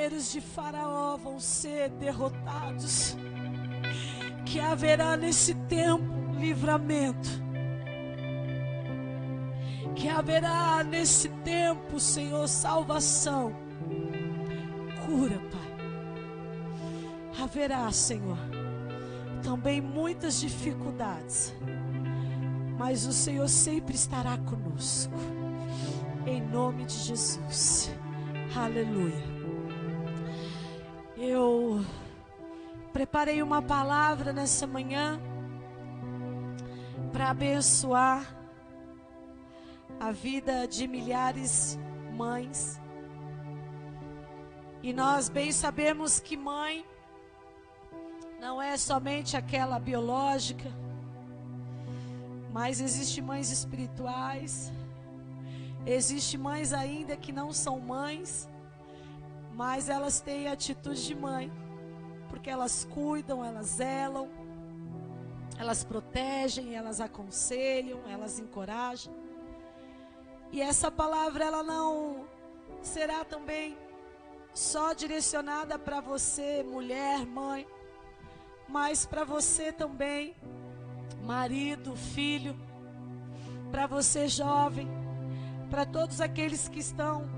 poderes de Faraó vão ser derrotados, que haverá nesse tempo livramento, que haverá nesse tempo, Senhor, salvação, cura, Pai. Haverá, Senhor, também muitas dificuldades, mas o Senhor sempre estará conosco, em nome de Jesus. Aleluia. Eu preparei uma palavra nessa manhã para abençoar a vida de milhares de mães. E nós bem sabemos que mãe não é somente aquela biológica, mas existem mães espirituais, existem mães ainda que não são mães, mas elas têm atitude de mãe, porque elas cuidam, elas zelam, elas protegem, elas aconselham, elas encorajam. E essa palavra, ela não será também só direcionada para você, mulher, mãe, mas para você também, marido, filho, para você jovem, para todos aqueles que estão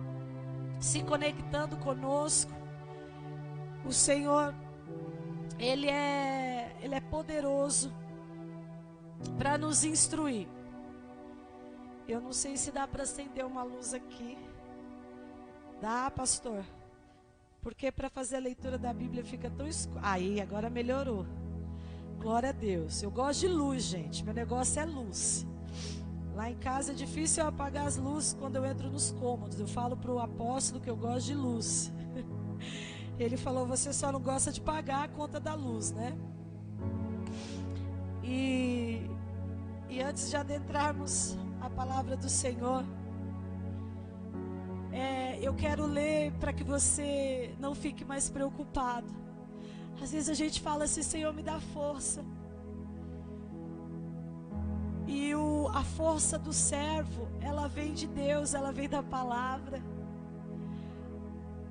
se conectando conosco. O Senhor, Ele é poderoso para nos instruir. Eu não sei se dá para acender uma luz aqui. Dá, pastor? Porque para fazer a leitura da Bíblia fica tão escuro. Aí, agora melhorou. Glória a Deus. Eu gosto de luz, gente. Meu negócio é luz. Lá em casa é difícil eu apagar as luzes quando eu entro nos cômodos. Eu falo para o apóstolo que eu gosto de luz. Ele falou, você só não gosta de pagar a conta da luz, né? E antes de adentrarmos a palavra do Senhor, eu quero ler para que você não fique mais preocupado. Às vezes a gente fala assim, Senhor, me dá força. E a força do servo, ela vem de Deus, ela vem da palavra.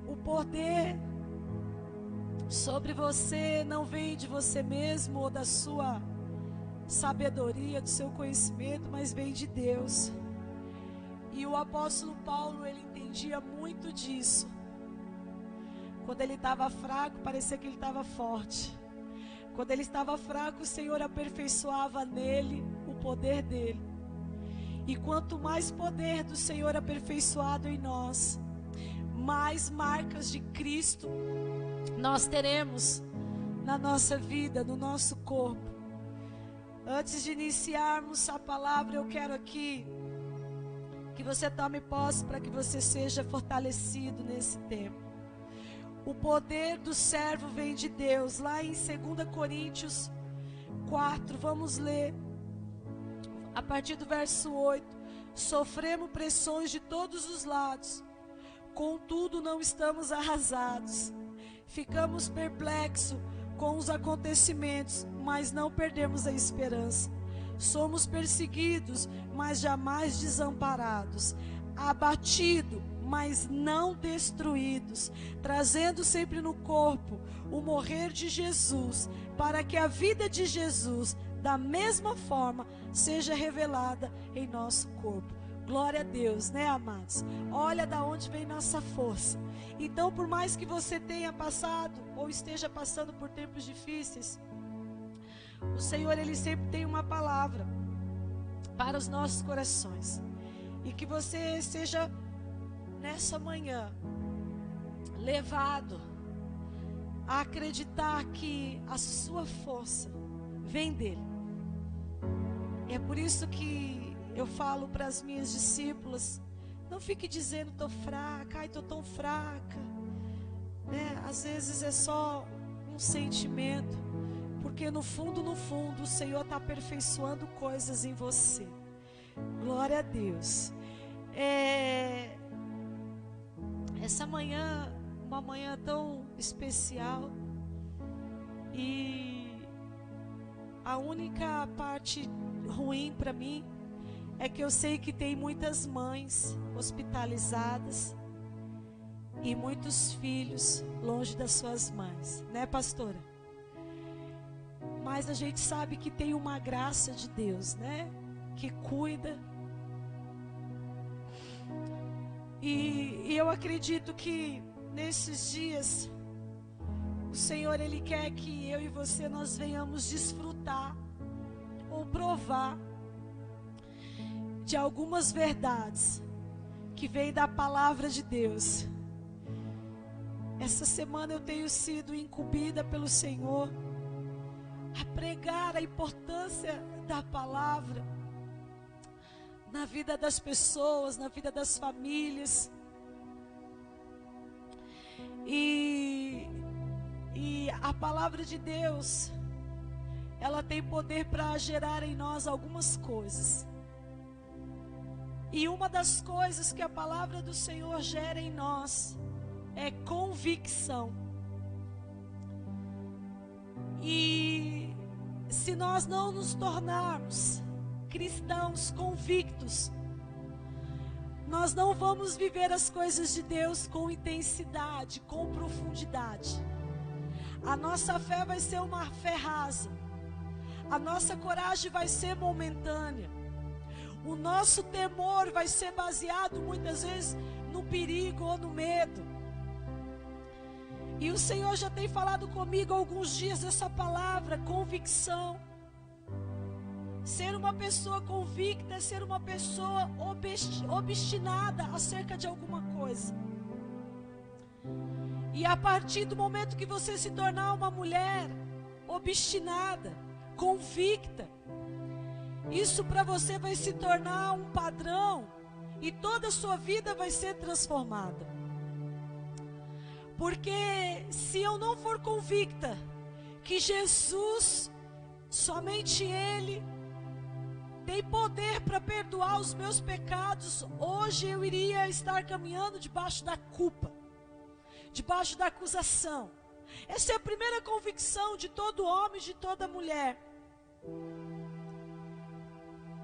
O poder sobre você não vem de você mesmo ou da sua sabedoria, do seu conhecimento, mas vem de Deus. E o apóstolo Paulo, ele entendia muito disso. Quando ele estava fraco, parecia que ele estava forte. Quando ele estava fraco, o Senhor aperfeiçoava nele o poder dele. E quanto mais poder do Senhor aperfeiçoado em nós, mais marcas de Cristo nós teremos na nossa vida, no nosso corpo. Antes de iniciarmos a palavra, eu quero aqui que você tome posse para que você seja fortalecido nesse tempo. O poder do servo vem de Deus. Lá em 2 Coríntios 4, vamos ler a partir do verso 8. Sofremos pressões de todos os lados, contudo não estamos arrasados. Ficamos perplexos com os acontecimentos, mas não perdemos a esperança. Somos perseguidos, mas jamais desamparados. Abatidos, mas não destruídos. Trazendo sempre no corpo o morrer de Jesus, para que a vida de Jesus, da mesma forma, seja revelada em nosso corpo. Glória a Deus, né, amados? Olha da onde vem nossa força. Então, por mais que você tenha passado ou esteja passando por tempos difíceis, o Senhor, Ele sempre tem uma palavra para os nossos corações. E que você seja, nessa manhã, levado a acreditar que a sua força vem dEle. É por isso que eu falo para as minhas discípulas, não fique dizendo, estou fraca, ai, estou tão fraca, né? Às vezes é só um sentimento, porque no fundo, o Senhor está aperfeiçoando coisas em você. Glória a Deus. Essa manhã, uma manhã tão especial, e a única parte ruim para mim é que eu sei que tem muitas mães hospitalizadas e muitos filhos longe das suas mães, né, pastora? Mas a gente sabe que tem uma graça de Deus, né, que cuida. E eu acredito que nesses dias o Senhor, Ele quer que eu e você nós venhamos desfrutar ou provar de algumas verdades que vêm da palavra de Deus. Essa semana eu tenho sido incumbida pelo Senhor a pregar a importância da palavra na vida das pessoas, na vida das famílias. E a palavra de Deus, ela tem poder para gerar em nós algumas coisas. E uma das coisas que a palavra do Senhor gera em nós é convicção. E se nós não nos tornarmos cristãos convictos, nós não vamos viver as coisas de Deus com intensidade, com profundidade. A nossa fé vai ser uma fé rasa. A nossa coragem vai ser momentânea. O nosso temor vai ser baseado muitas vezes no perigo ou no medo. E o Senhor já tem falado comigo há alguns dias essa palavra, convicção. Ser uma pessoa convicta é ser uma pessoa obstinada acerca de alguma coisa. E a partir do momento que você se tornar uma mulher obstinada, convicta, isso para você vai se tornar um padrão e toda a sua vida vai ser transformada. Porque se eu não for convicta que Jesus, somente Ele, tem poder para perdoar os meus pecados, hoje eu iria estar caminhando debaixo da culpa, debaixo da acusação. Essa é a primeira convicção de todo homem, de toda mulher.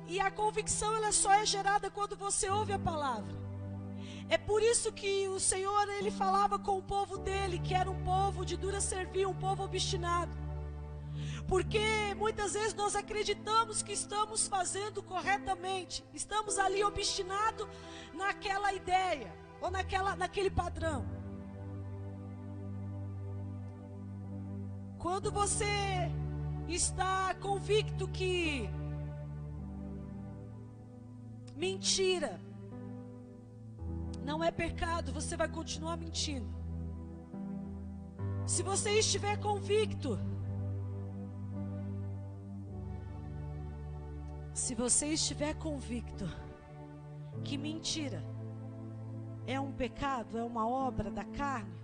E a convicção ela só é gerada quando você ouve a palavra. É por isso que o Senhor, Ele falava com o povo dele, que era um povo de dura serviço, um povo obstinado. Porque muitas vezes nós acreditamos que estamos fazendo corretamente, estamos ali obstinados naquela ideia, ou naquele padrão. Quando você está convicto que mentira não é pecado, você vai continuar mentindo. Se você estiver convicto, que mentira é um pecado, é uma obra da carne,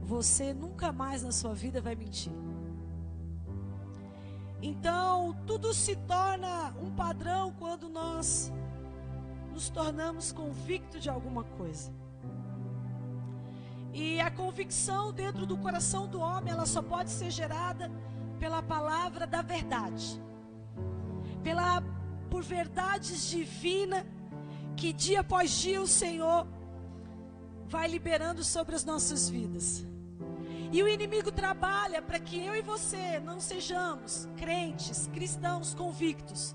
você nunca mais na sua vida vai mentir. Então, tudo se torna um padrão quando nós nos tornamos convictos de alguma coisa. E a convicção dentro do coração do homem, ela só pode ser gerada pela palavra da verdade. Por verdades divinas que dia após dia o Senhor vai liberando sobre as nossas vidas. E o inimigo trabalha para que eu e você não sejamos crentes, cristãos convictos.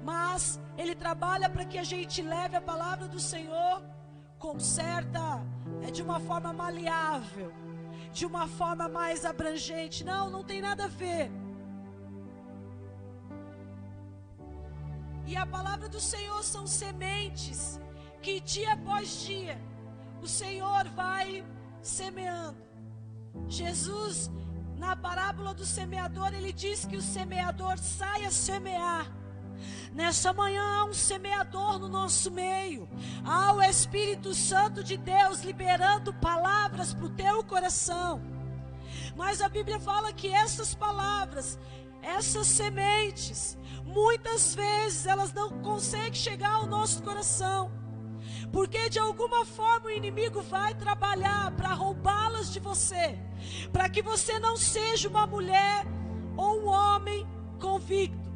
Mas ele trabalha para que a gente leve a palavra do Senhor de uma forma maleável, de uma forma mais abrangente. Não tem nada a ver. E a palavra do Senhor são sementes que dia após dia o Senhor vai semeando. Jesus, na parábola do semeador, ele diz que o semeador sai a semear. Nessa manhã há um semeador no nosso meio. Há o Espírito Santo de Deus liberando palavras para o teu coração. Mas a Bíblia fala que essas palavras, essas sementes, muitas vezes elas não conseguem chegar ao nosso coração. Porque de alguma forma o inimigo vai trabalhar para roubá-las de você, para que você não seja uma mulher ou um homem convicto.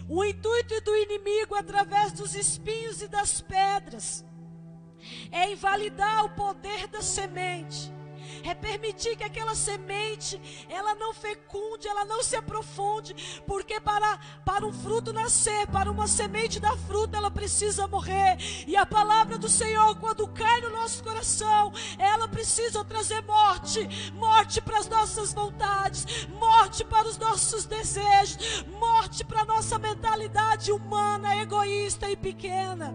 O intuito do inimigo, através dos espinhos e das pedras, é invalidar o poder da semente. É permitir que aquela semente, ela não fecunde, ela não se aprofunde, porque para um fruto nascer, para uma semente dar fruto, ela precisa morrer. E a palavra do Senhor, quando cai no nosso coração, ela precisa trazer morte, morte para as nossas vontades, morte para os nossos desejos, morte para a nossa mentalidade humana, egoísta e pequena.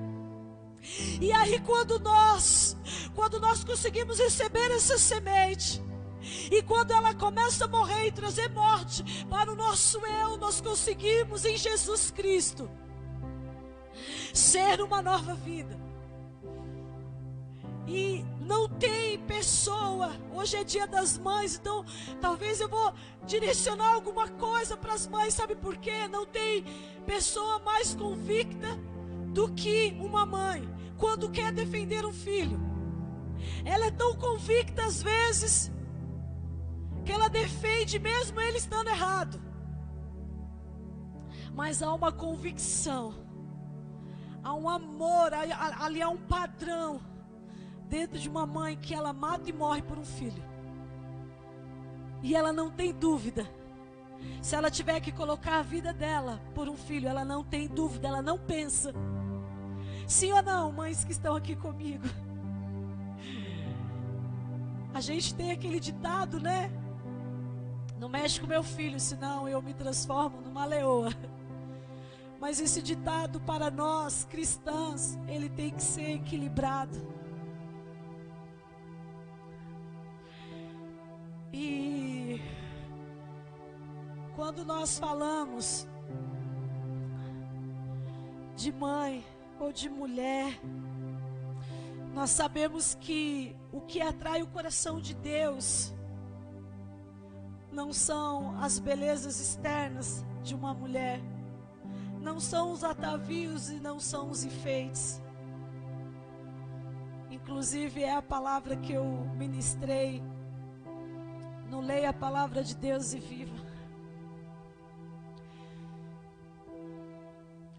E aí quando nós conseguimos receber essa semente, e quando ela começa a morrer e trazer morte para o nosso eu, nós conseguimos em Jesus Cristo ser uma nova vida. E não tem pessoa, hoje é dia das mães, então talvez eu vou direcionar alguma coisa para as mães, sabe por quê? Não tem pessoa mais convicta do que uma mãe, quando quer defender um filho. Ela é tão convicta às vezes, que ela defende mesmo ele estando errado. Mas há uma convicção, há um amor, ali há um padrão dentro de uma mãe que ela mata e morre por um filho. E ela não tem dúvida. Se ela tiver que colocar a vida dela por um filho, ela não tem dúvida, ela não pensa. Sim ou não, mães que estão aqui comigo? A gente tem aquele ditado, né? Não mexe com meu filho, senão eu me transformo numa leoa. Mas esse ditado para nós cristãs, ele tem que ser equilibrado. E quando nós falamos de mãe ou de mulher, nós sabemos que o que atrai o coração de Deus não são as belezas externas de uma mulher, não são os atavios e não são os enfeites. Inclusive é a palavra que eu ministrei no Leia a Palavra de Deus e Viva.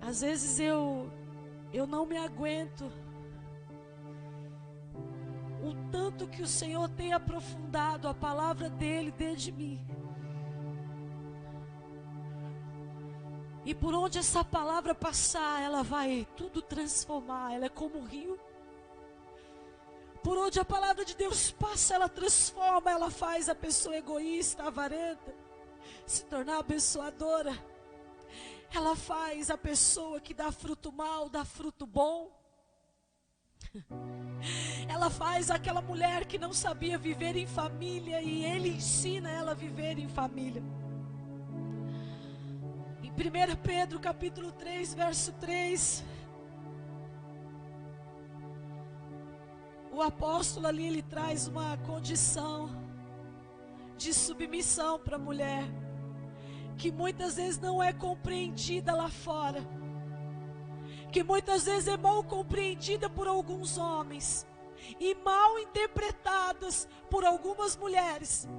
Às vezes eu não me aguento, o tanto que o Senhor tem aprofundado a palavra dele dentro de mim. E por onde essa palavra passar, ela vai tudo transformar, ela é como um rio. Por onde a palavra de Deus passa, ela transforma, ela faz a pessoa egoísta, avarenta, se tornar abençoadora. Ela faz a pessoa que dá fruto mal, dá fruto bom. Ela faz aquela mulher que não sabia viver em família, e Ele ensina ela a viver em família. Em 1 Pedro capítulo 3, verso 3, o apóstolo ali, ele traz uma condição de submissão para a mulher, que muitas vezes não é compreendida lá fora, que muitas vezes é mal compreendida por alguns homens, e mal interpretadas por algumas mulheres,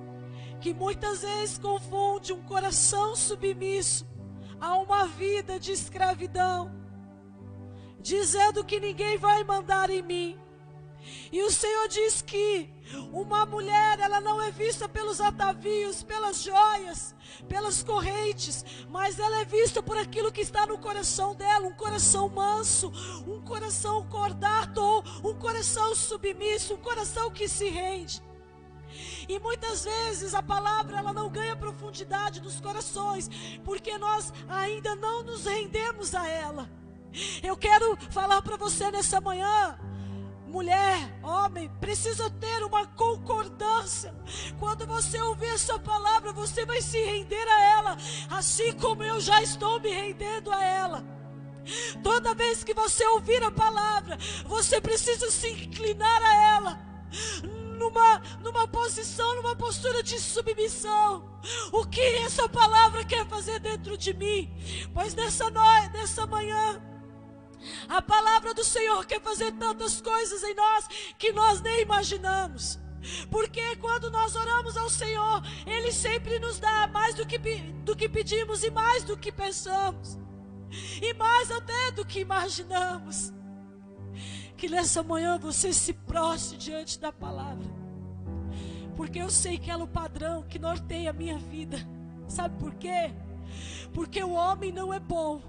que muitas vezes confunde um coração submisso a uma vida de escravidão, dizendo que ninguém vai mandar em mim. E o Senhor diz que uma mulher, ela não é vista pelos atavios, pelas joias, pelas correntes, mas ela é vista por aquilo que está no coração dela, um coração manso, um coração cordato, um coração submisso, um coração que se rende. E muitas vezes a palavra, ela não ganha profundidade nos corações, porque nós ainda não nos rendemos a ela. Eu quero falar para você nessa manhã, mulher, homem, precisa ter uma concordância. Quando você ouvir essa palavra, você vai se render a ela, assim como eu já estou me rendendo a ela. Toda vez que você ouvir a palavra, você precisa se inclinar a ela, numa posição, numa postura de submissão. O que essa palavra quer fazer dentro de mim? Pois nessa manhã, a palavra do Senhor quer fazer tantas coisas em nós que nós nem imaginamos. Porque quando nós oramos ao Senhor, Ele sempre nos dá mais do que pedimos e mais do que pensamos. e mais até do que imaginamos. Que nessa manhã você se prostre diante da palavra, porque eu sei que ela é o padrão que norteia a minha vida. Sabe por quê? Porque o homem não é bom,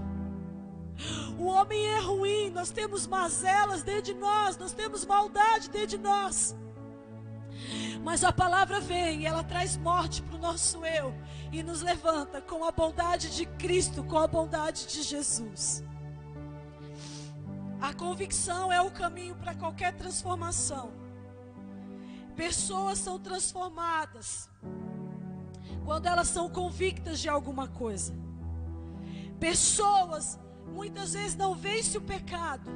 o homem é ruim, nós temos mazelas dentro de nós, nós temos maldade dentro de nós. Mas a palavra vem e ela traz morte para o nosso eu e nos levanta com a bondade de Cristo, com a bondade de Jesus. A convicção é o caminho para qualquer transformação. Pessoas são transformadas quando elas são convictas de alguma coisa. Pessoas muitas vezes não vencem o pecado,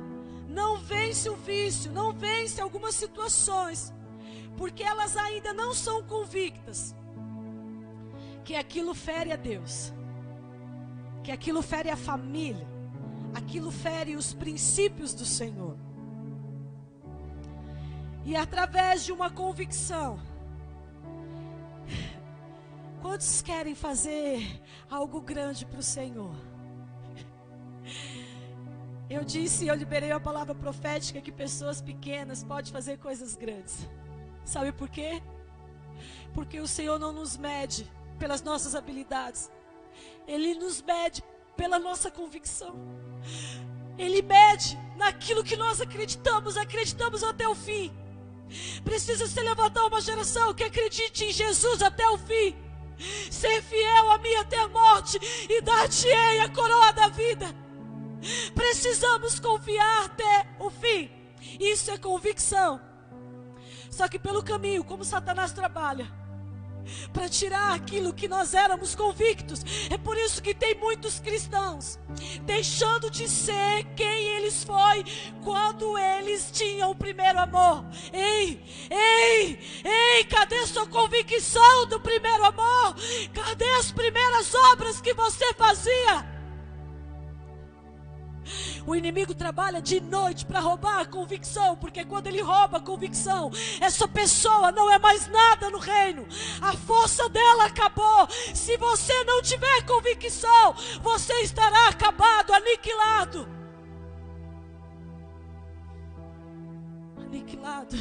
não vencem o vício, não vencem algumas situações, porque elas ainda não são convictas que aquilo fere a Deus, que aquilo fere a família, aquilo fere os princípios do Senhor. E através de uma convicção, quantos querem fazer algo grande para o Senhor? Eu liberei a palavra profética que pessoas pequenas podem fazer coisas grandes. Sabe por quê? Porque o Senhor não nos mede pelas nossas habilidades, Ele nos mede pela nossa convicção. Ele mede naquilo que nós acreditamos até o fim. Precisa se levantar uma geração que acredite em Jesus até o fim. Ser fiel a mim até a morte e dar-te-ei a coroa da vida. Precisamos confiar até o fim. Isso é convicção. Só que pelo caminho, como Satanás trabalha para tirar aquilo que nós éramos convictos, é por isso que tem muitos cristãos deixando de ser quem eles foram quando eles tinham o primeiro amor. Ei, cadê sua convicção do primeiro amor? Cadê as primeiras obras que você fazia? O inimigo trabalha de noite para roubar a convicção, porque quando ele rouba a convicção, essa pessoa não é mais nada no reino. A força dela acabou. Se você não tiver convicção, você estará acabado, aniquilado. Aniquilado.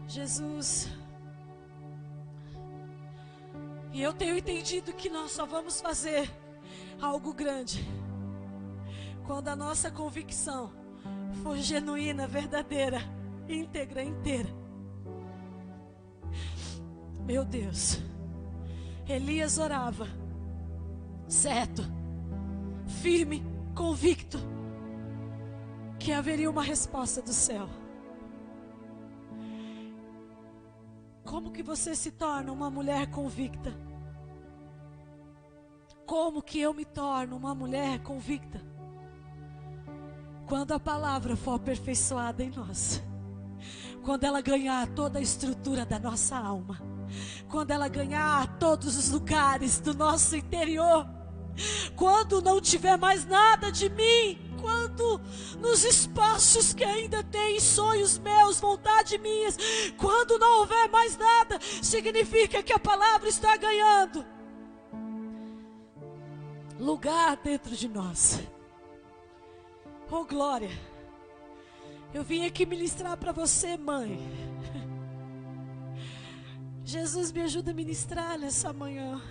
Jesus. E eu tenho entendido que nós só vamos fazer algo grande quando a nossa convicção for genuína, verdadeira, íntegra, inteira. Meu Deus, Elias orava, certo, firme, convicto que haveria uma resposta do céu. Como que você se torna uma mulher convicta? Como que eu me torno uma mulher convicta? Quando a palavra for aperfeiçoada em nós, quando ela ganhar toda a estrutura da nossa alma, quando ela ganhar todos os lugares do nosso interior, quando não tiver mais nada de mim, quando nos espaços que ainda tem sonhos meus, vontades minhas, quando não houver mais nada, significa que a palavra está ganhando lugar dentro de nós. Oh glória, eu vim aqui ministrar para você, mãe. Jesus, me ajuda a ministrar nessa manhã.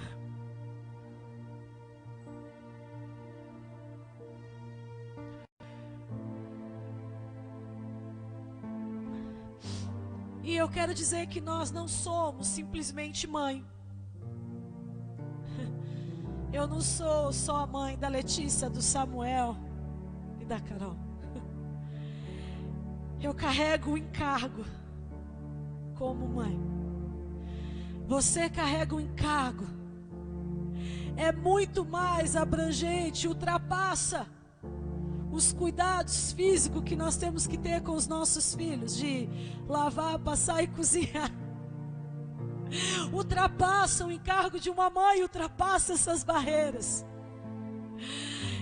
E eu quero dizer que nós não somos simplesmente mãe. Eu não sou só a mãe da Letícia, do Samuel e da Carol. Eu carrego o encargo como mãe. Você carrega o encargo. É muito mais abrangente, ultrapassa os cuidados físicos que nós temos que ter com os nossos filhos, de lavar, passar e cozinhar. Ultrapassa o encargo de uma mãe, ultrapassa essas barreiras.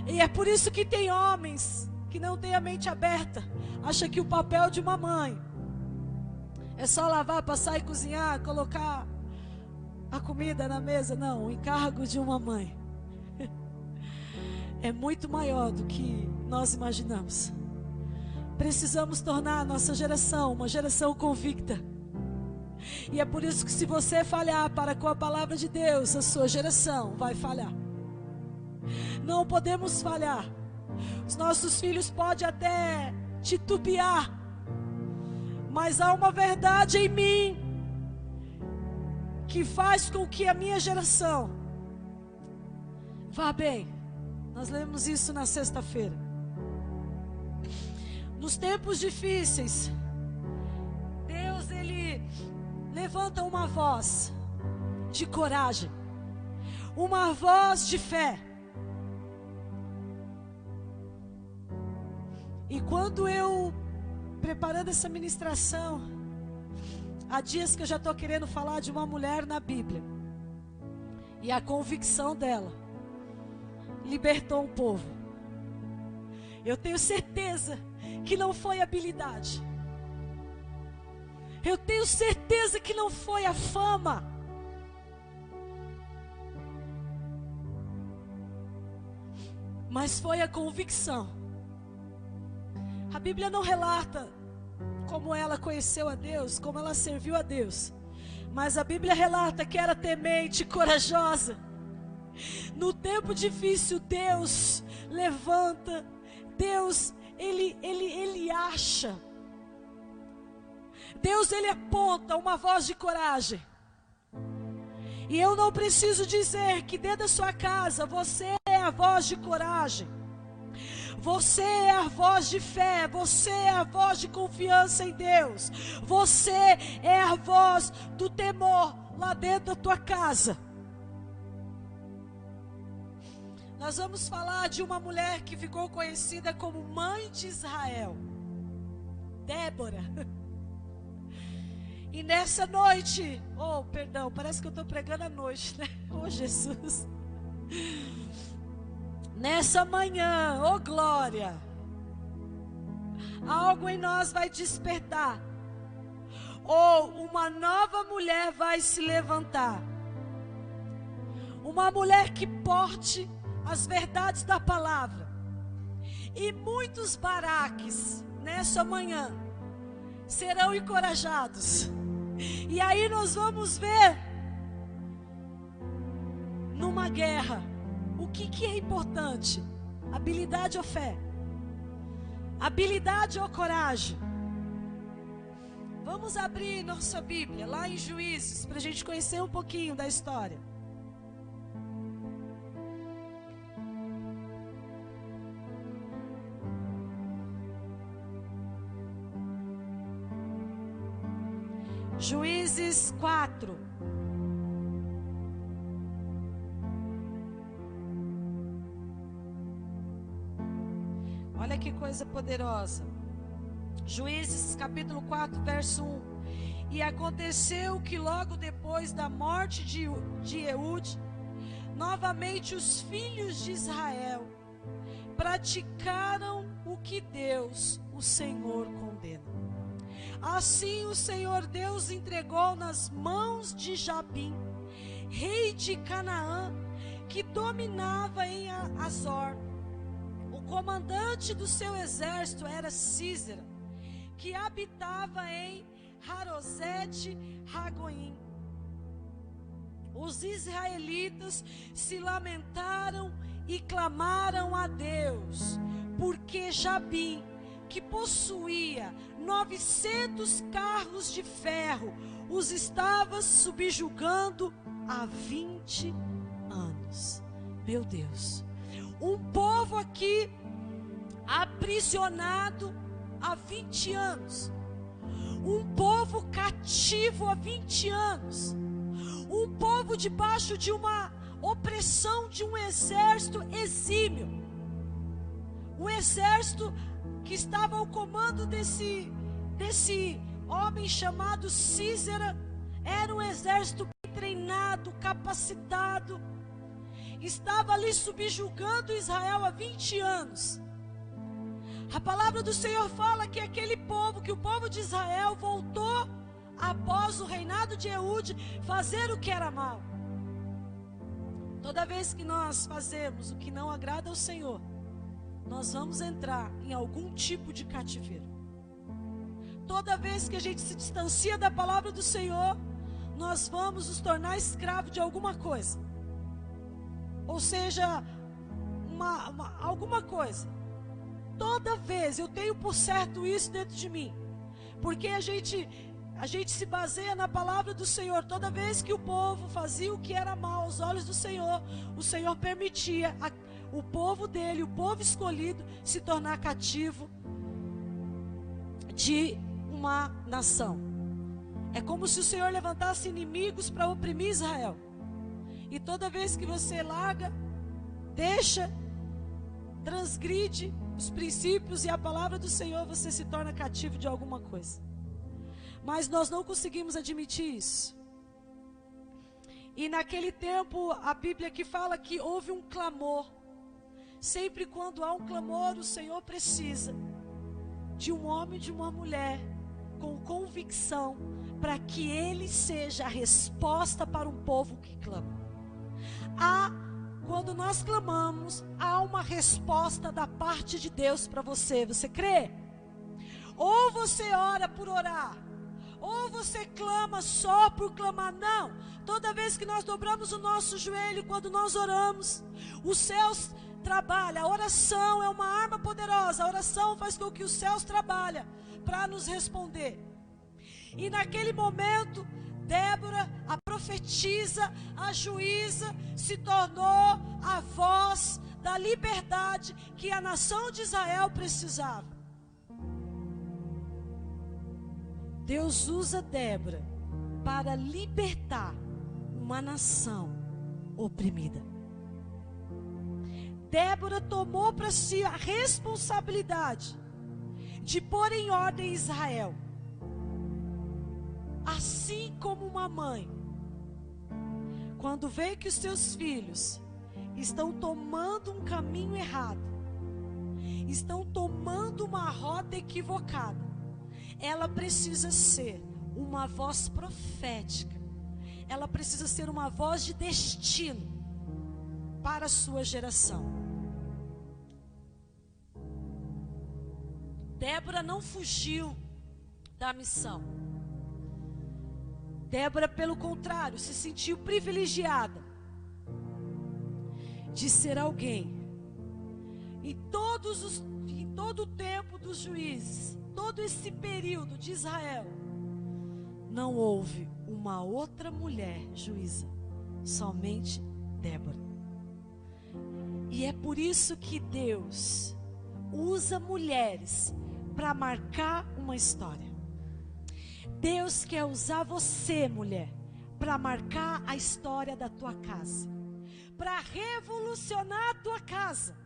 E é por isso que tem homens que não têm a mente aberta, acha que o papel de uma mãe é só lavar, passar e cozinhar, colocar a comida na mesa. Não, o encargo de uma mãe é muito maior do que nós imaginamos. Precisamos tornar a nossa geração uma geração convicta. E é por isso que, se você falhar para com a palavra de Deus, a sua geração vai falhar. Não podemos falhar. Os nossos filhos podem até titubear, mas há uma verdade em mim que faz com que a minha geração vá bem. Nós lemos isso na sexta-feira. Nos tempos difíceis, Deus, Ele levanta uma voz de coragem, uma voz de fé. E quando eu, preparando essa ministração, há dias que eu já estou querendo falar de uma mulher na Bíblia, e a convicção dela libertou um povo. Eu tenho certeza que não foi habilidade. Eu tenho certeza que não foi a fama. Mas foi a convicção. A Bíblia não relata como ela conheceu a Deus, como ela serviu a Deus. Mas a Bíblia relata que era temente, corajosa. No tempo difícil, Deus levanta. Deus, Ele acha. Deus, Ele aponta uma voz de coragem. E eu não preciso dizer que dentro da sua casa você é a voz de coragem. Você é a voz de fé. Você é a voz de confiança em Deus. Você é a voz do temor lá dentro da tua casa. Nós vamos falar de uma mulher que ficou conhecida como mãe de Israel, Débora. E nessa noite, parece que eu estou pregando à noite, né? Jesus. Nessa manhã, glória, algo em nós vai despertar. Uma nova mulher vai se levantar. Uma mulher que porte as verdades da palavra. E muitos Baraques nessa manhã serão encorajados. E aí nós vamos ver numa guerra o que é importante: habilidade ou fé, habilidade ou coragem. Vamos abrir nossa Bíblia lá em Juízes para a gente conhecer um pouquinho da história. Juízes 4. Olha que coisa poderosa. Juízes capítulo 4, verso 1. E aconteceu que logo depois da morte de Eude, novamente os filhos de Israel praticaram o que Deus, o Senhor, condena. Assim o Senhor Deus entregou nas mãos de Jabim, rei de Canaã, que dominava em Azor. O comandante do seu exército era Císera, que habitava em Harosete-Ragoim. Os israelitas se lamentaram e clamaram a Deus, porque Jabim, que possuía 900 carros de ferro, os estava subjugando há 20 anos. Meu Deus, um povo aqui aprisionado há 20 anos, um povo cativo há 20 anos, um povo debaixo de uma opressão de um exército exímio, um exército que estava ao comando desse homem chamado Císera. Era um exército bem treinado, capacitado, estava ali subjugando Israel há 20 anos. A palavra do Senhor fala que aquele povo, que o povo de Israel voltou após o reinado de Eude fazer o que era mal. Toda vez que nós fazemos o que não agrada ao Senhor, nós vamos entrar em algum tipo de cativeiro. Toda vez que a gente se distancia da palavra do Senhor, nós vamos nos tornar escravo de alguma coisa. Ou seja, alguma coisa. Toda vez eu tenho por certo isso dentro de mim. Porque a gente se baseia na palavra do Senhor. Toda vez que o povo fazia o que era mal aos olhos do Senhor, o Senhor permitia o povo dele, o povo escolhido, se tornar cativo de uma nação. É como se o Senhor levantasse inimigos para oprimir Israel. E toda vez que você larga, deixa, transgride os princípios e a palavra do Senhor, você se torna cativo de alguma coisa. Mas nós não conseguimos admitir isso. E naquele tempo, a Bíblia aqui fala que houve um clamor. Sempre quando há um clamor, o Senhor precisa de um homem e de uma mulher com convicção, para que ele seja a resposta para um povo que clama. Quando nós clamamos, há uma resposta da parte de Deus para você. Você crê? Ou você ora por orar, ou você clama só por clamar. Não, toda vez que nós dobramos o nosso joelho, quando nós oramos, os céus trabalham. A oração é uma arma poderosa. A oração faz com que os céus trabalhem para nos responder. E naquele momento, Débora, a profetisa, a juíza, se tornou a voz da liberdade que a nação de Israel precisava. Deus usa Débora para libertar uma nação oprimida. Débora tomou para si a responsabilidade de pôr em ordem Israel. Assim como uma mãe, quando vê que os seus filhos estão tomando um caminho errado, estão tomando uma rota equivocada, ela precisa ser uma voz profética, ela precisa ser uma voz de destino para a sua geração. Débora não fugiu da missão. Débora, pelo contrário, se sentiu privilegiada de ser alguém. Em todo o tempo dos juízes, todo esse período de Israel, não houve uma outra mulher juíza, somente Débora. E é por isso que Deus usa mulheres para marcar uma história. Deus quer usar você, mulher, para marcar a história da tua casa, para revolucionar a tua casa.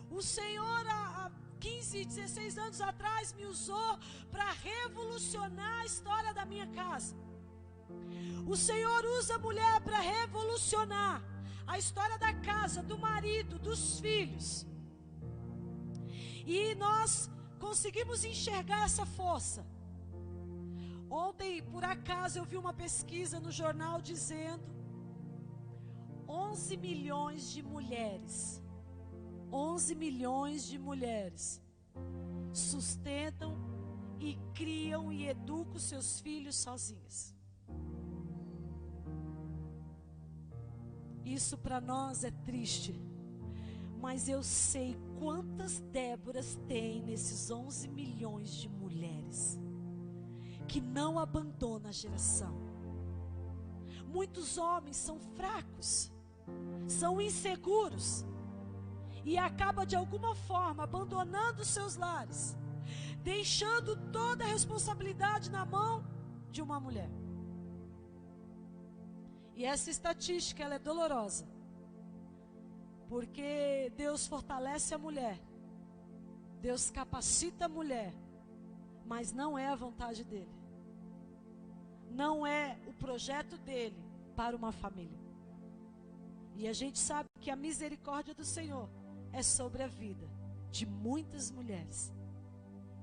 O Senhor há 15, 16 anos atrás me usou para revolucionar a história da minha casa. O Senhor usa a mulher para revolucionar a história da casa, do marido, dos filhos. E nós conseguimos enxergar essa força. Ontem, por acaso, eu vi uma pesquisa no jornal dizendo 11 milhões de mulheres, 11 milhões de mulheres sustentam e criam e educam seus filhos sozinhas. Isso para nós é triste, mas eu sei quantas Déboras tem nesses 11 milhões de mulheres que não abandonam a geração. Muitos homens são fracos, são inseguros e acabam de alguma forma abandonando seus lares, deixando toda a responsabilidade na mão de uma mulher. E essa estatística, ela é dolorosa, porque Deus fortalece a mulher, Deus capacita a mulher, mas não é a vontade dele, não é o projeto dele para uma família. E a gente sabe que a misericórdia do Senhor é sobre a vida de muitas mulheres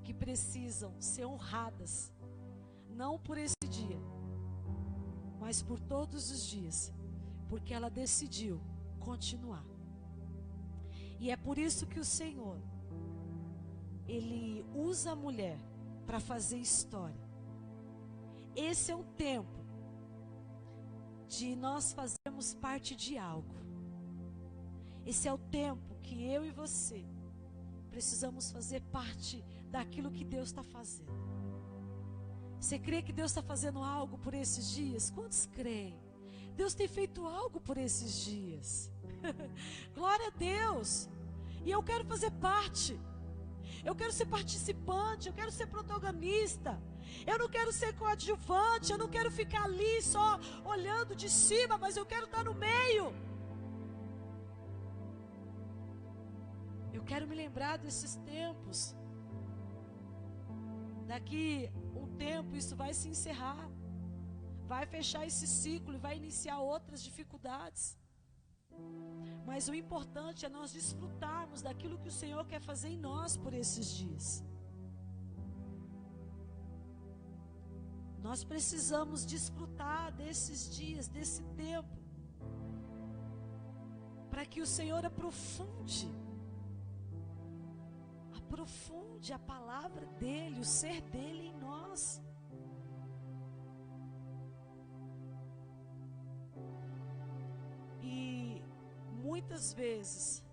que precisam ser honradas, não por esse dia, mas por todos os dias, porque ela decidiu continuar. E é por isso que o Senhor, Ele usa a mulher para fazer história. Esse é o tempo de nós fazermos parte de algo. Esse é o tempo que eu e você precisamos fazer parte daquilo que Deus está fazendo. Você crê que Deus está fazendo algo por esses dias? Quantos creem? Deus tem feito algo por esses dias. Glória a Deus. E eu quero fazer parte. Eu quero ser participante. Eu quero ser protagonista. Eu não quero ser coadjuvante. Eu não quero ficar ali só olhando de cima, mas eu quero estar no meio. Eu quero me lembrar desses tempos. Daqui um tempo isso vai se encerrar. Vai fechar esse ciclo e vai iniciar outras dificuldades. Mas o importante é nós desfrutarmos daquilo que o Senhor quer fazer em nós por esses dias. Nós precisamos desfrutar desses dias, desse tempo, para que o Senhor aprofunde a palavra dEle, o ser dEle em nós. E muitas vezes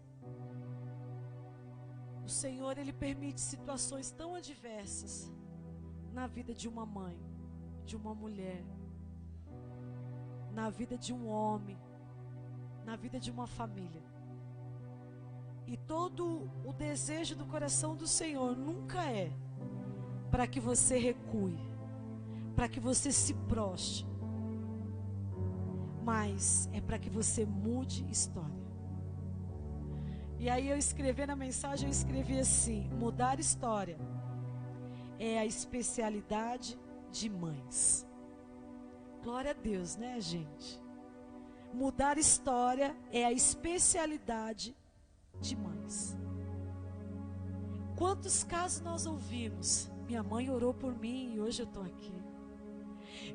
o Senhor, Ele permite situações tão adversas na vida de uma mãe, de uma mulher, na vida de um homem, na vida de uma família. E todo o desejo do coração do Senhor nunca é para que você recue, para que você se prostre, mas é para que você mude história. E aí eu escrevi na mensagem, eu escrevi assim: mudar história é a especialidade de mães. Glória a Deus, né, gente? Mudar história é a especialidade de mães. Quantos casos nós ouvimos? Minha mãe orou por mim e hoje eu estou aqui.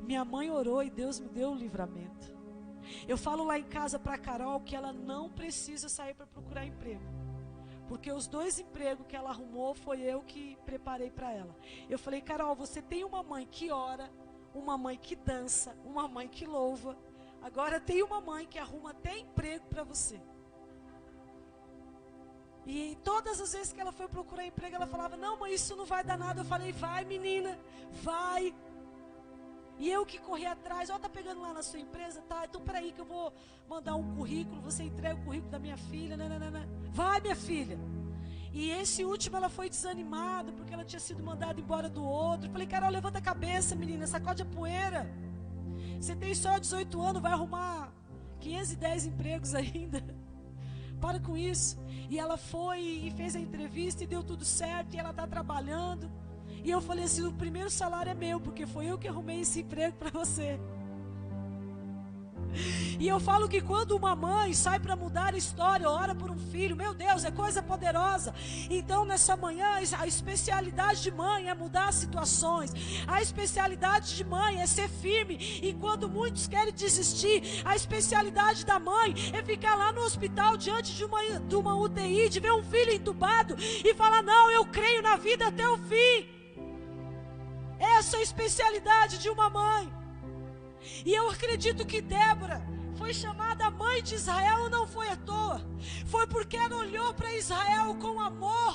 Minha mãe orou e Deus me deu o livramento. Eu falo lá em casa para a Carol que ela não precisa sair para procurar emprego, porque os 2 empregos que ela arrumou foi eu que preparei para ela. Eu falei: Carol, você tem uma mãe que ora, uma mãe que dança, uma mãe que louva. Agora tem uma mãe que arruma até emprego para você. E todas as vezes que ela foi procurar emprego, ela falava: não, mãe, isso não vai dar nada. Eu falei: vai, menina, vai. E eu que corri atrás: ó, tá pegando lá na sua empresa? Tá, então peraí que eu vou mandar um currículo, você entrega o currículo da minha filha, nananana. Vai, minha filha. E esse último ela foi desanimada, porque ela tinha sido mandada embora do outro. Eu falei: Carol, levanta a cabeça, menina, sacode a poeira. Você tem só 18 anos, vai arrumar 510 empregos ainda. Para com isso. E ela foi e fez a entrevista e deu tudo certo, e ela está trabalhando. E eu falei assim: o primeiro salário é meu, porque foi eu que arrumei esse emprego para você. E eu falo que quando uma mãe sai para mudar a história, ora por um filho, meu Deus, é coisa poderosa. Então nessa manhã a especialidade de mãe é mudar situações. A especialidade de mãe é ser firme. E quando muitos querem desistir, a especialidade da mãe é ficar lá no hospital diante de uma UTI, de ver um filho entubado e falar: não, eu creio na vida até o fim. Essa é a especialidade de uma mãe. E eu acredito que Débora foi chamada mãe de Israel não foi à toa. Foi porque ela olhou para Israel com amor.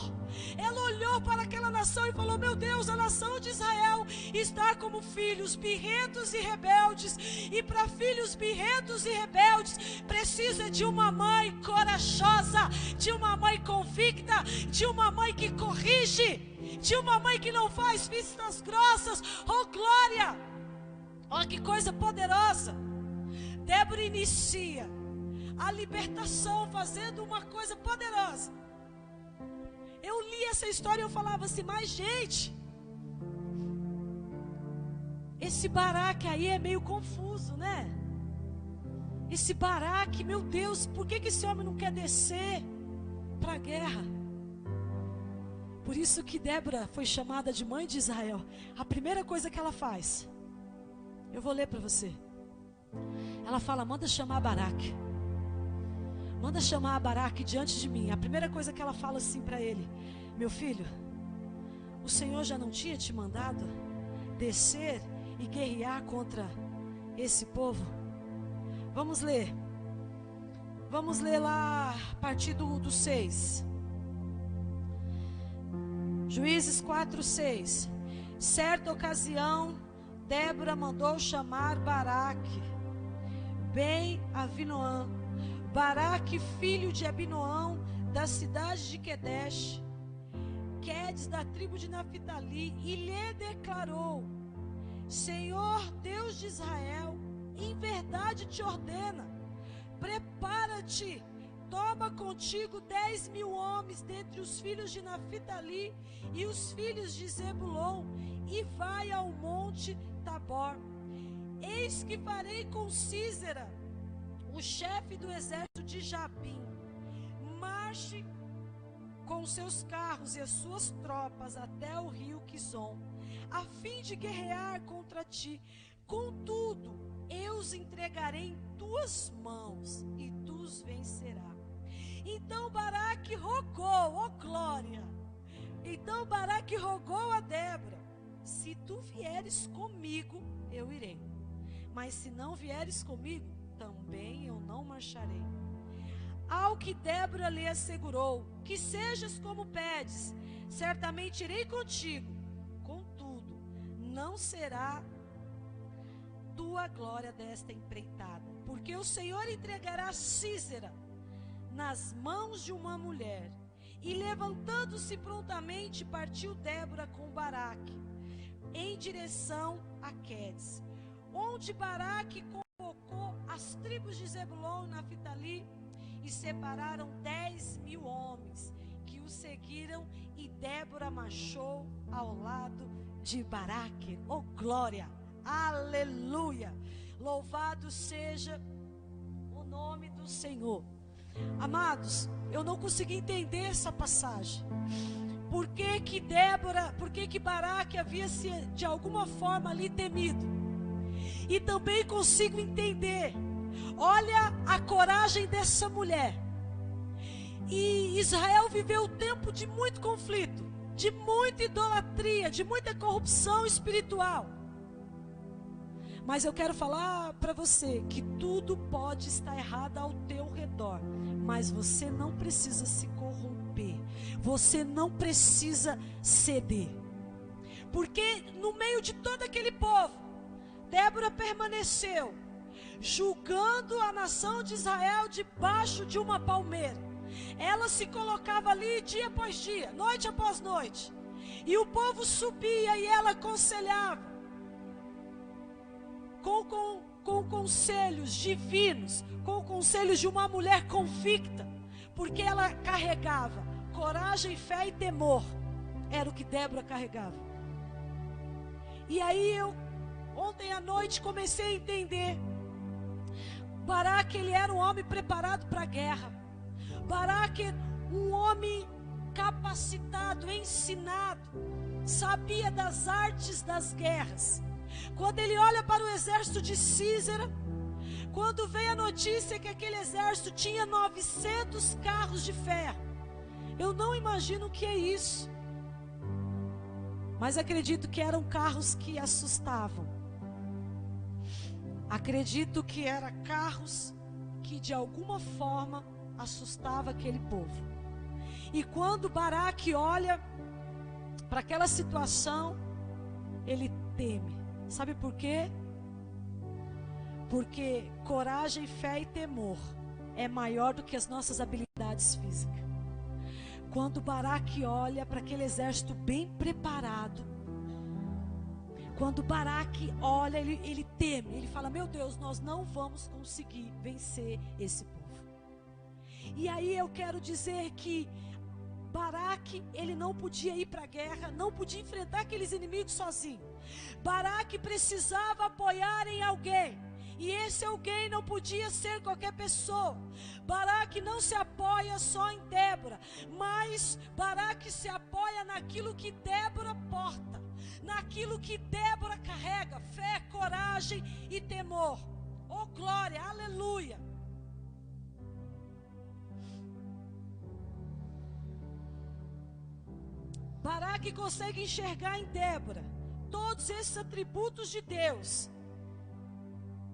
Ela olhou para aquela nação e falou: meu Deus, a nação de Israel está como filhos birrentos e rebeldes. E para filhos birrentos e rebeldes precisa de uma mãe corajosa, de uma mãe convicta, de uma mãe que corrige, de uma mãe que não faz vistas grossas. Oh, glória! Olha que coisa poderosa. Débora inicia a libertação fazendo uma coisa poderosa. Eu li essa história e eu falava assim: mas gente, esse Baraque aí é meio confuso, né? Esse Baraque, meu Deus, por que esse homem não quer descer para a guerra? Por isso que Débora foi chamada de mãe de Israel. A primeira coisa que ela faz, eu vou ler para você. Ela fala: manda chamar Baraque. manda chamar a Baraque diante de mim. A primeira coisa que ela fala assim para ele: meu filho, o Senhor já não tinha te mandado descer e guerrear contra esse povo? Vamos ler lá a partir do 6. Juízes 4:6. Certa ocasião, Débora mandou chamar Baraque, bem Avinoam, Baraque, filho de Abinoão, da cidade de Quedesh, Quedes, da tribo de Naphtali, e lhe declarou: Senhor Deus de Israel, em verdade te ordena, prepara-te, toma contigo 10.000 homens dentre os filhos de Naphtali e os filhos de Zebulon, e vai ao monte Tabor. Eis que farei com Sísera, o chefe do exército de Jabim, marche com seus carros e as suas tropas até o rio Quizon, a fim de guerrear contra ti. Contudo, eu os entregarei em tuas mãos e tu os vencerás. Então Baraque rogou, glória! Então Baraque rogou a Débora: se tu vieres comigo, eu irei. Mas se não vieres comigo, também eu não marcharei. Ao que Débora lhe assegurou: que sejas como pedes, certamente irei contigo. Contudo, não será tua glória desta empreitada, porque o Senhor entregará Sísera nas mãos de uma mulher. E levantando-se prontamente, partiu Débora com Baraque em direção a Quedes, onde Baraque convocou as tribos de Zebulon e Naphtali, e separaram 10.000 homens que o seguiram, e Débora marchou ao lado de Baraque. Oh glória, aleluia, louvado seja o nome do Senhor. Amados, eu não consegui entender essa passagem. Por que Baraque havia se de alguma forma ali temido? E também consigo entender. Olha a coragem dessa mulher. E Israel viveu um tempo de muito conflito, de muita idolatria, de muita corrupção espiritual. Mas eu quero falar para você que tudo pode estar errado ao teu redor, mas você não precisa se corromper, você não precisa ceder. Porque no meio de todo aquele povo, Débora permaneceu julgando a nação de Israel debaixo de uma palmeira. Ela se colocava ali dia após dia, noite após noite, e o povo subia e ela aconselhava com conselhos divinos, com conselhos de uma mulher convicta, porque ela carregava coragem, fé e temor. Era o que Débora carregava. E aí ontem à noite comecei a entender. Baraque, ele era um homem preparado para a guerra. Baraque, um homem capacitado, ensinado, sabia das artes das guerras. Quando ele olha para o exército de Sísera, quando veio a notícia que aquele exército tinha 900 carros de ferro, eu não imagino o que é isso, mas acredito que eram carros que assustavam. Acredito que eram carros que de alguma forma assustava aquele povo. E quando Baraque olha para aquela situação, ele teme. Sabe por quê? Porque coragem, fé e temor é maior do que as nossas habilidades físicas. Quando Baraque olha para aquele exército bem preparado, quando Baraque olha, ele teme, ele fala: meu Deus, nós não vamos conseguir vencer esse povo. E aí eu quero dizer que Baraque, ele não podia ir para a guerra, não podia enfrentar aqueles inimigos sozinho. Baraque precisava apoiar em alguém, e esse alguém não podia ser qualquer pessoa. Baraque não se apoia só em Débora, mas Baraque se apoia naquilo que Débora porta, naquilo que Débora carrega: fé, coragem e temor. Oh glória, aleluia. Baraque consegue enxergar em Débora todos esses atributos de Deus,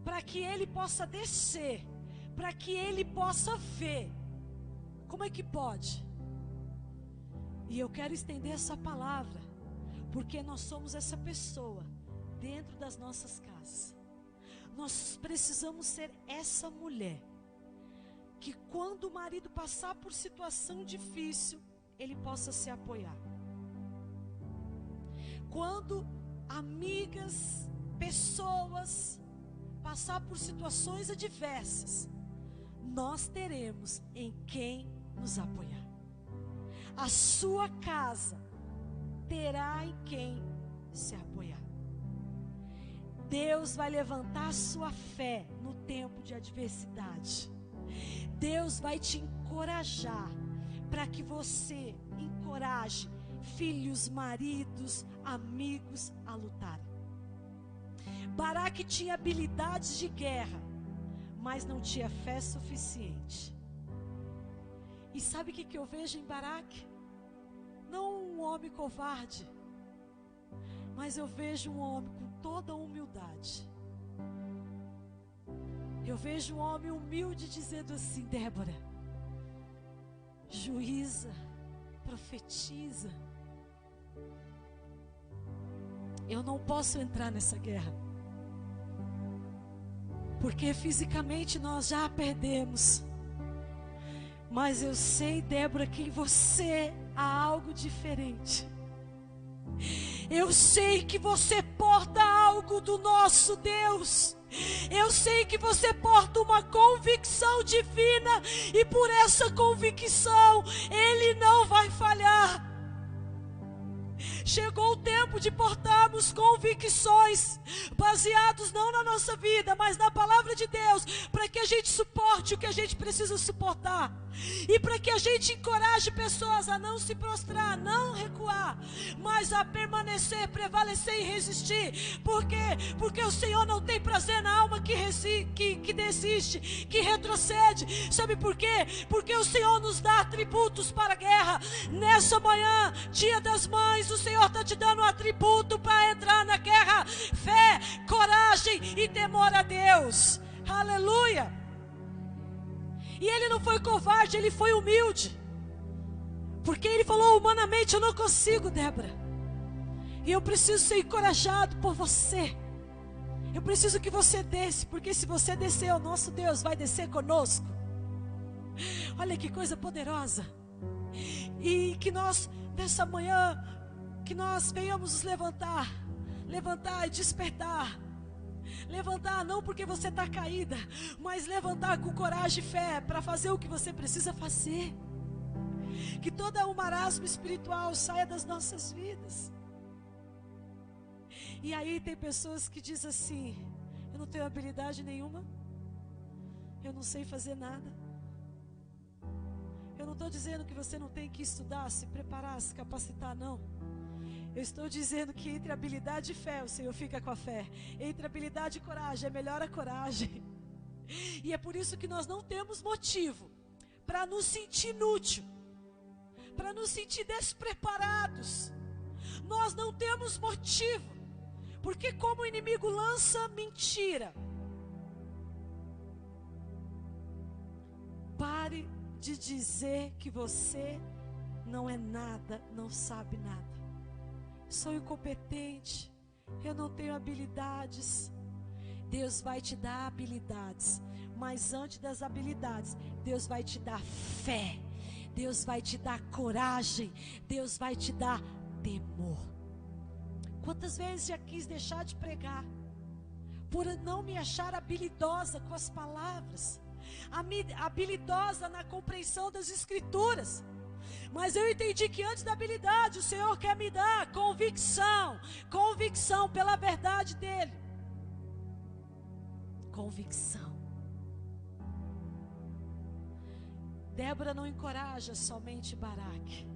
para que ele possa descer, para que ele possa ver. Como é que pode? E eu quero estender essa palavra, porque nós somos essa pessoa dentro das nossas casas. Nós precisamos ser essa mulher que, quando o marido passar por situação difícil, ele possa se apoiar. Quando amigas, pessoas passar por situações adversas, nós teremos em quem nos apoiar. A sua casa terá em quem se apoiar. Deus vai levantar a sua fé no tempo de adversidade. Deus vai te encorajar para que você encoraje filhos, maridos, amigos a lutarem. Baraque tinha habilidades de guerra, mas não tinha fé suficiente. E sabe o que eu vejo em Baraque? Não um homem covarde, mas eu vejo um homem com toda a humildade. Eu vejo um homem humilde dizendo assim: Débora, juíza, profetiza, eu não posso entrar nessa guerra, porque fisicamente nós já a perdemos. Mas eu sei, Débora, que em você há algo diferente. Eu sei que você porta algo do nosso Deus. Eu sei que você porta uma convicção divina, e por essa convicção Ele não vai falhar. Chegou o tempo de portarmos convicções baseados não na nossa vida, mas na palavra de Deus, para que a gente suporte o que a gente precisa suportar, e para que a gente encoraje pessoas a não se prostrar, a não recuar, mas a permanecer, prevalecer e resistir. Por quê? Porque o Senhor não tem prazer na alma que desiste, que retrocede. Sabe por quê? Porque o Senhor nos dá atributos para a guerra. Nessa manhã, dia das mães, o Senhor está te dando um atributo para entrar na guerra: fé, coragem e temor a Deus. Aleluia! E ele não foi covarde, ele foi humilde, porque ele falou: humanamente eu não consigo, Débora, e eu preciso ser encorajado por você. Eu preciso que você desça, porque se você descer, o nosso Deus vai descer conosco. Olha que coisa poderosa. E que nós, nessa manhã, que nós venhamos nos levantar e despertar. Levantar não porque você está caída, mas levantar com coragem e fé para fazer o que você precisa fazer. Que todo o marasmo espiritual saia das nossas vidas. E aí tem pessoas que dizem assim: eu não tenho habilidade nenhuma, eu não sei fazer nada. Eu não estou dizendo que você não tem que estudar, se preparar, se capacitar, não. Eu estou dizendo que entre habilidade e fé, o Senhor fica com a fé. Entre habilidade e coragem, é melhor a coragem. E é por isso que nós não temos motivo para nos sentir inútil, para nos sentir despreparados. Nós não temos motivo, porque como o inimigo lança mentira, pare de dizer que você não é nada, não sabe nada. Sou incompetente, eu não tenho habilidades. Deus vai te dar habilidades, mas antes das habilidades, Deus vai te dar fé, Deus vai te dar coragem, Deus vai te dar temor. Quantas vezes já quis deixar de pregar, por não me achar habilidosa com as palavras, habilidosa na compreensão das Escrituras. Mas eu entendi que antes da habilidade, o Senhor quer me dar convicção pela verdade dEle. Convicção. Débora não encoraja somente Baraque.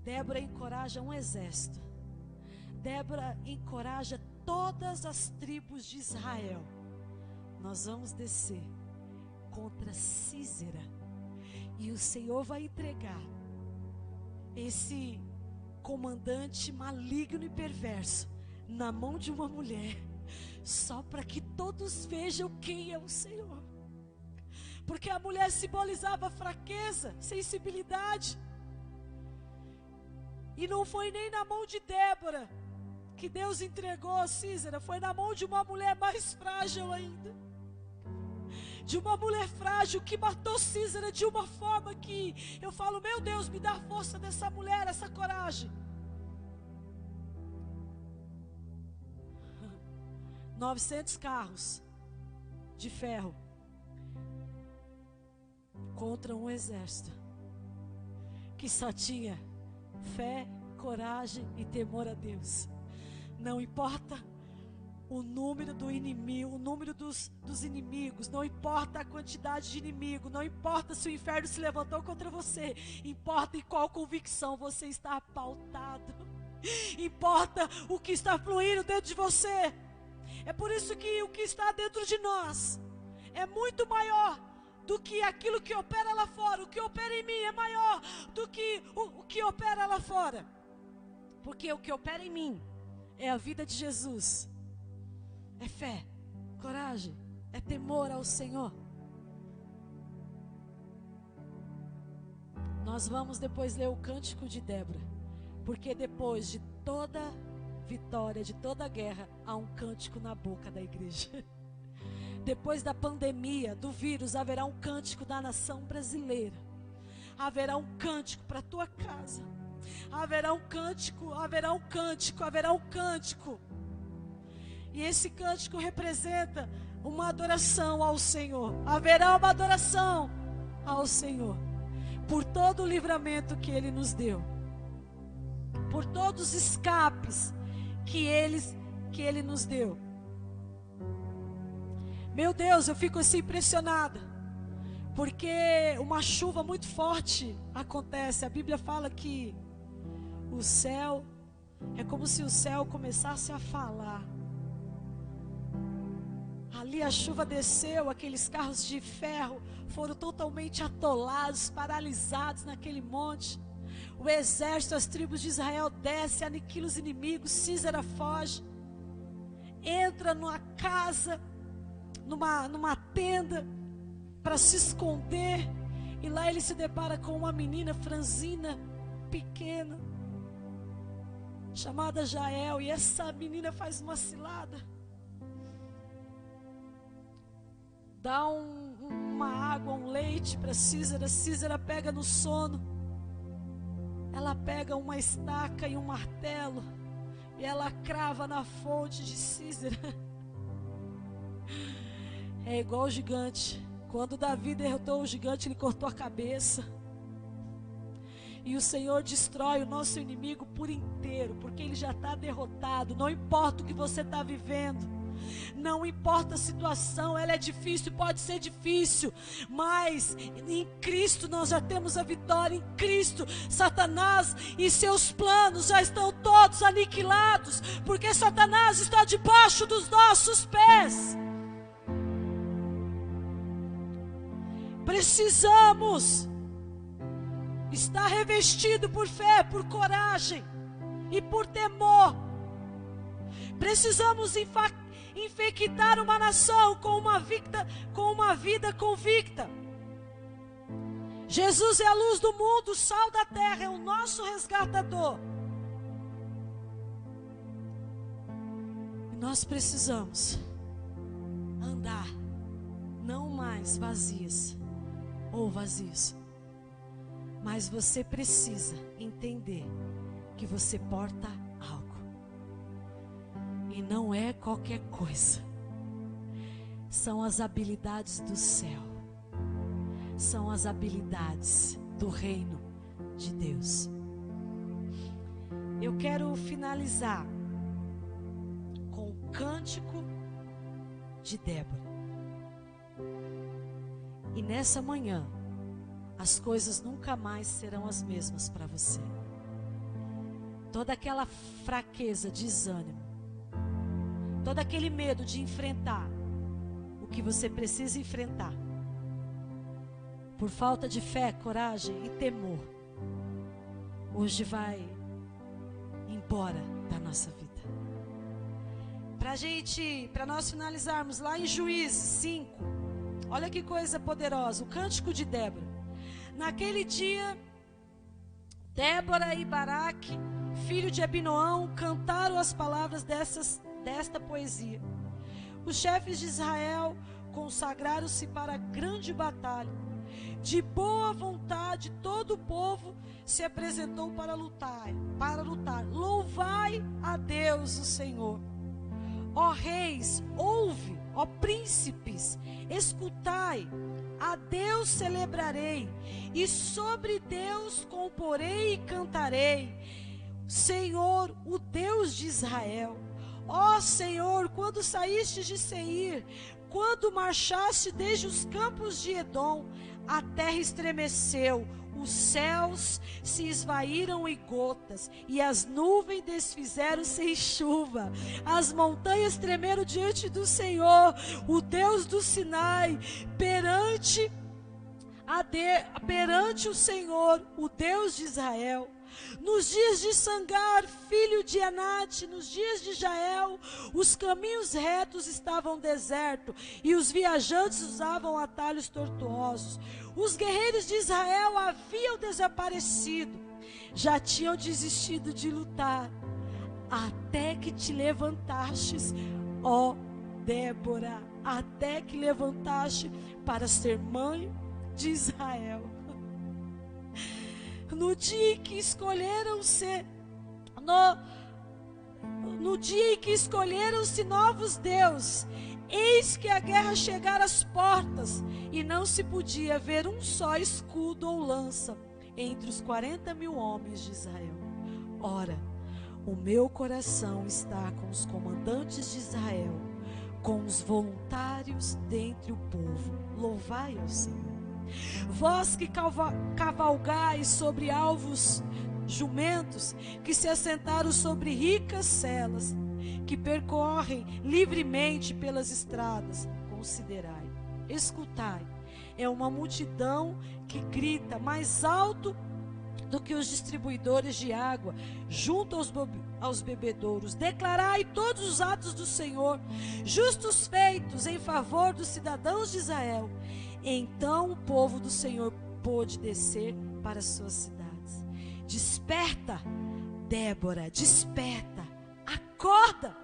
Débora encoraja um exército. Débora encoraja todas as tribos de Israel. Nós vamos descer contra Sísera, e o Senhor vai entregar comandante maligno e perverso na mão de uma mulher, só para que todos vejam quem é o Senhor. Porque a mulher simbolizava fraqueza, sensibilidade. E não foi nem na mão de Débora que Deus entregou Císara, foi na mão de uma mulher mais frágil ainda. De uma mulher frágil que matou Císara de uma forma que eu falo, meu Deus, me dá a força dessa mulher, essa coragem. 900 carros de ferro contra um exército que só tinha fé, coragem e temor a Deus. Não importa o número do inimigo, o número dos inimigos, não importa a quantidade de inimigo, não importa se o inferno se levantou contra você, importa em qual convicção você está pautado, importa o que está fluindo dentro de você. É por isso que o que está dentro de nós é muito maior do que aquilo que opera lá fora. O que opera em mim é maior do que o que opera lá fora, porque o que opera em mim é a vida de Jesus. É fé, coragem, é temor ao Senhor. Nós vamos depois ler o cântico de Débora, porque depois de toda vitória, de toda guerra, há um cântico na boca da igreja. Depois da pandemia, do vírus, haverá um cântico da nação brasileira. Haverá um cântico para a tua casa. Haverá um cântico, haverá um cântico, haverá um cântico. E esse cântico representa uma adoração ao Senhor. Haverá uma adoração ao Senhor por todo o livramento que Ele nos deu, por todos os escapes que Ele nos deu. Meu Deus, eu fico assim impressionada, porque uma chuva muito forte acontece. A Bíblia fala que o céu, é como se o céu começasse a falar. Ali a chuva desceu, aqueles carros de ferro foram totalmente atolados, paralisados naquele monte. O exército, as tribos de Israel desce, aniquila os inimigos. Císara foge, entra numa casa, numa tenda, para se esconder. E lá ele se depara com uma menina franzina, pequena, chamada Jael. E essa menina faz uma cilada, dá uma água, um leite para Císara. Císara pega no sono. Ela pega uma estaca e um martelo e ela crava na fonte de Císara. É igual o gigante. Quando Davi derrotou o gigante, ele cortou a cabeça. E o Senhor destrói o nosso inimigo por inteiro, porque ele já está derrotado. Não importa o que você está vivendo, não importa a situação, ela é difícil, pode ser difícil, mas em Cristo nós já temos a vitória. Em Cristo, Satanás e seus planos já estão todos aniquilados, porque Satanás está debaixo dos nossos pés. Precisamos estar revestido por fé, por coragem e por temor. Precisamos infectar uma nação com uma vida convicta. Jesus é a luz do mundo, o sal da terra, é o nosso resgatador. E nós precisamos andar não mais vazias ou vazios, mas você precisa entender que você porta algo. E não é qualquer coisa. São as habilidades do céu. São as habilidades do reino de Deus. Eu quero finalizar com o cântico de Débora. E nessa manhã, as coisas nunca mais serão as mesmas para você. Toda aquela fraqueza, desânimo, todo aquele medo de enfrentar o que você precisa enfrentar, por falta de fé, coragem e temor, hoje vai embora da nossa vida. Para nós finalizarmos, lá em Juízes 5, olha que coisa poderosa, o cântico de Débora. Naquele dia, Débora e Baraque, filho de Abinoão, cantaram as palavras desta poesia. Os chefes de Israel consagraram-se para a grande batalha. De boa vontade, todo o povo se apresentou para lutar. Louvai a Deus, o Senhor. Ó reis, ouve, ó príncipes, escutai. A Deus celebrarei, e sobre Deus comporei e cantarei. Senhor, o Deus de Israel. Ó Senhor, quando saíste de Seir, quando marchaste desde os campos de Edom, a terra estremeceu, os céus se esvaíram em gotas, e as nuvens desfizeram-se em chuva. As montanhas tremeram diante do Senhor, o Deus do Sinai, perante o Senhor, o Deus de Israel. Nos dias de Sangar, filho de Anate, nos dias de Jael, os caminhos retos estavam desertos, e os viajantes usavam atalhos tortuosos. Os guerreiros de Israel haviam desaparecido, já tinham desistido de lutar, até que te levantastes, ó Débora, até que levantaste para ser mãe de Israel. No dia em que escolheram-se novos deuses, eis que a guerra chegara às portas, e não se podia ver um só escudo ou lança entre os 40.000 homens de Israel. Ora, o meu coração está com os comandantes de Israel, com os voluntários dentre o povo. Louvai ao Senhor. Vós que cavalgais sobre alvos jumentos, que se assentaram sobre ricas celas, que percorrem livremente pelas estradas, considerai, escutai, é uma multidão que grita mais alto do que os distribuidores de água, junto aos bebedouros. Declarai todos os atos do Senhor, justos feitos em favor dos cidadãos de Israel. Então o povo do Senhor pôde descer para suas cidades. Desperta, Débora, desperta, acorda.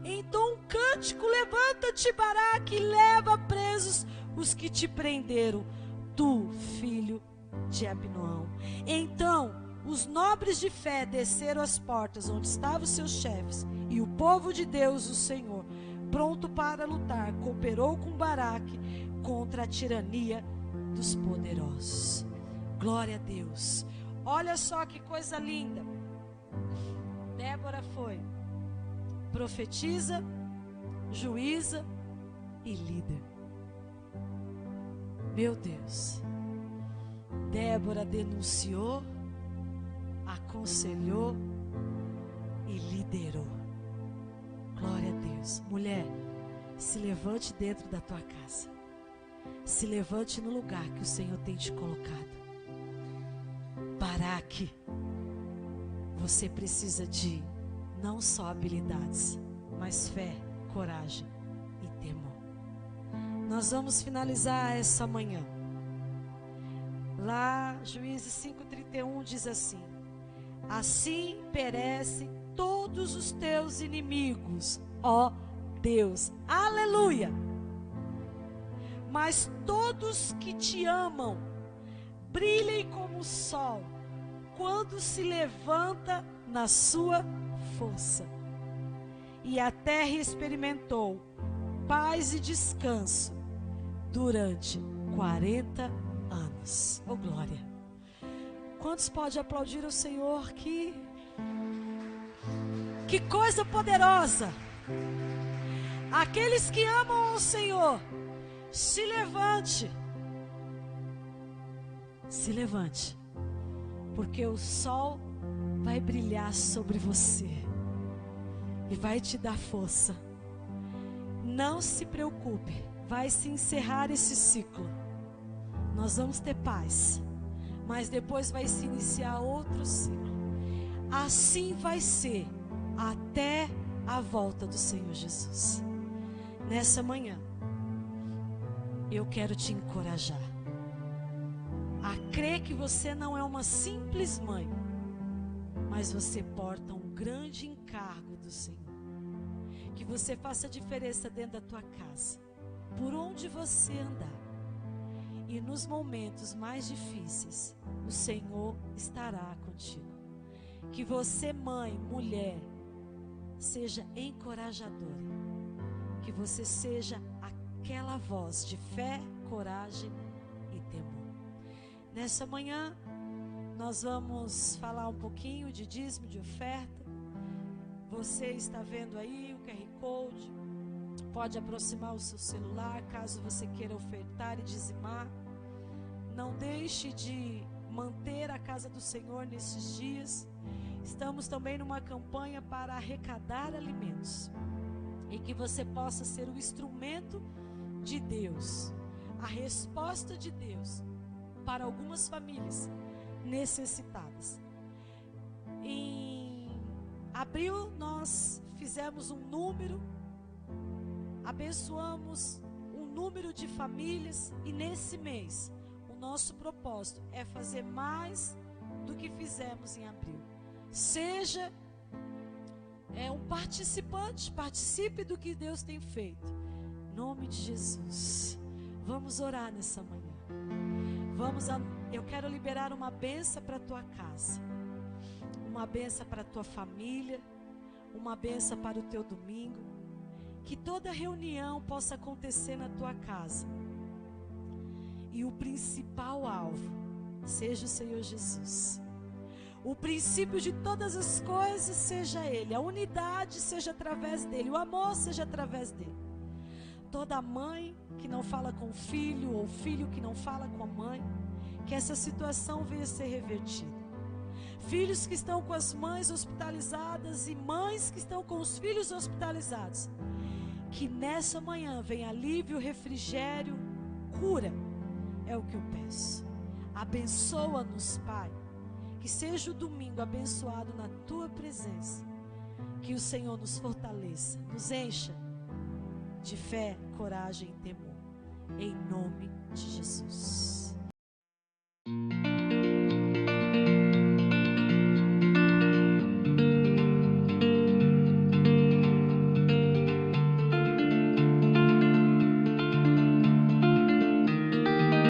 Então um cântico, levanta-te, Baraque, e leva presos os que te prenderam, tu, filho de Abinoão. Então os nobres de fé desceram às portas onde estavam os seus chefes, e o povo de Deus, o Senhor, pronto para lutar, cooperou com Baraque contra a tirania dos poderosos. Glória a Deus. Olha só que coisa linda. Débora foi profetisa, juíza e líder. Meu Deus. Débora denunciou, aconselhou e liderou. Glória a Deus. Mulher, se levante dentro da tua casa. Se levante no lugar que o Senhor tem te colocado. Baraque, você precisa de não só habilidades, mas fé, coragem e temor. Nós vamos finalizar essa manhã. Lá, Juízes 5:31 diz assim: assim perecem todos os teus inimigos, ó Deus. Aleluia! Mas todos que te amam brilhem como o sol, quando se levanta na sua força. E a terra experimentou paz e descanso durante 40 anos. Oh glória! Quantos podem aplaudir o Senhor? Que coisa poderosa! Aqueles que amam ao Senhor, se levante. Se levante, porque o sol vai brilhar sobre você e vai te dar força. Não se preocupe, vai se encerrar esse ciclo. Nós vamos ter paz, mas depois vai se iniciar outro ciclo. assim vai ser até a volta do Senhor Jesus. Nessa manhã, eu quero te encorajar a crer que você não é uma simples mãe, mas você porta um grande encargo do Senhor. Que você faça diferença dentro da tua casa, por onde você andar. E nos momentos mais difíceis, o Senhor estará contigo. Que você, mãe, mulher, seja encorajadora. Que você seja aquela voz de fé, coragem e temor. Nessa manhã, nós vamos falar um pouquinho de dízimo, de oferta. Você está vendo aí o QR Code. Pode aproximar o seu celular, caso você queira ofertar e dizimar. Não deixe de manter a casa do Senhor nesses dias. Estamos também numa campanha para arrecadar alimentos. E que você possa ser o instrumento de Deus, a resposta de Deus para algumas famílias necessitadas. Em abril nós fizemos um número, abençoamos um número de famílias, e nesse mês o nosso propósito é fazer mais do que fizemos em abril. Seja um participante, participe do que Deus tem feito. Em nome de Jesus. Vamos orar nessa manhã. Eu quero liberar uma bênção para a tua casa, uma bênção para a tua família, uma bênção para o teu domingo. Que toda reunião possa acontecer na tua casa, e o principal alvo seja o Senhor Jesus. O princípio de todas as coisas seja Ele, a unidade seja através dEle, o amor seja através dEle. Toda mãe que não fala com o filho, ou filho que não fala com a mãe, que essa situação venha a ser revertida. Filhos que estão com as mães hospitalizadas e mães que estão com os filhos hospitalizados, que nessa manhã venha alívio, refrigério, cura, é o que eu peço. Abençoa-nos, Pai. Que seja o domingo abençoado na tua presença. Que o Senhor nos fortaleça, nos encha de fé, coragem e temor. Em nome de Jesus.